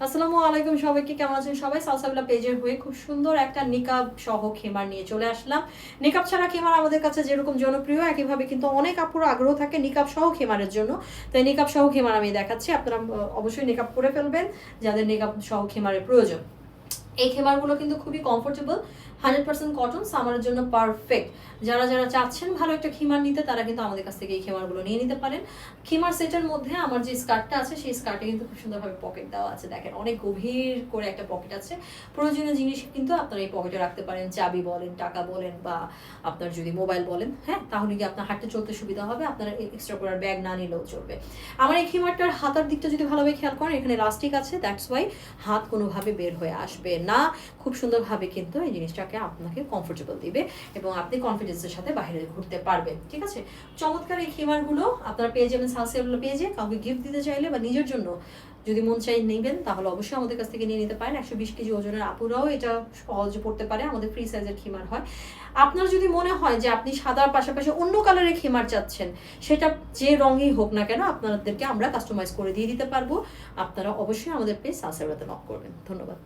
আসসালামু আলাইকুম সবাইকে, কেমন আছেন সবাই? সালসাবিলা পেজের হয়ে খুব সুন্দর একটা নিকাব সহ খেমার নিয়ে চলে আসলাম। নিকাব ছাড়া খেমার আমাদের কাছে যেরকম জনপ্রিয়, একইভাবে কিন্তু অনেক আপুর আগ্রহ থাকে নিকাব সহ খেমারের জন্য। তাই নিকাব সহ খেমার আমি দেখাচ্ছি, আপনারা অবশ্যই নিকাব করে ফেলবেন যাদের নিকাব সহ খেমারের প্রয়োজন। এই খেমারগুলো কিন্তু খুবই কমফোর্টেবল, 100% কটন, সামারের জন্য পারফেক্ট। যারা যারা চাচ্ছেন ভালো একটা খিমার নিতে, তারা কিন্তু আমাদের কাছ থেকে এই খেমারগুলো নিয়ে নিতে পারেন। খিমার সেটের মধ্যে আমার যে স্কার্টটা আছে, সেই স্কার্টে কিন্তু খুব সুন্দরভাবে পকেট দেওয়া আছে। দেখেন, অনেক গভীর করে একটা পকেট আছে। প্রয়োজনীয় জিনিস কিন্তু আপনারা এই পকেটে রাখতে পারেন, চাবি বলেন, টাকা বলেন, বা আপনার যদি মোবাইল বলেন, হ্যাঁ, তাহলে কি আপনার হাঁটতে চলতে সুবিধা হবে, আপনারা এক্সট্রা করে ব্যাগ না নিলেও চলবে। আমার এই খিমারটার হাতার দিকটা যদি ভালোভাবে খেয়াল করেন, এখানে ইলাস্টিক আছে, দ্যাটস ওয়াই হাত কোনোভাবে বের হয়ে আসবে না। খুব সুন্দরভাবে কিন্তু এই জিনিসটাকে আপনাকে কমফোর্টেবল দিবে এবং আপনি কনফিডেন্সের সাথে বাইরে ঘুরতে পারবেন। ঠিক আছে, চমৎকার এই খিমারগুলো আপনারা পেয়ে যাবেন সালসাবিলা পেজে। কাউকে গিফট দিতে চাইলে বা নিজের জন্য যদি মন চাই নেবেন, তাহলে অবশ্যই আমাদের কাছ থেকে নিয়ে নিতে পারেন। 120 কেজি ওজনের আপুরাও এটা সহজে পড়তে পারে, আমাদের ফ্রি সাইজের খিমার হয়। আপনার যদি মনে হয় যে আপনি সাদার পাশাপাশি অন্য কালারের খিমার চাচ্ছেন, সেটা যে রঙই হোক না কেন, আপনাদেরকে আমরা কাস্টমাইজ করে দিয়ে দিতে পারবো। আপনারা অবশ্যই আমাদের পেজ সালসাবিলাতে নক করবেন। ধন্যবাদ।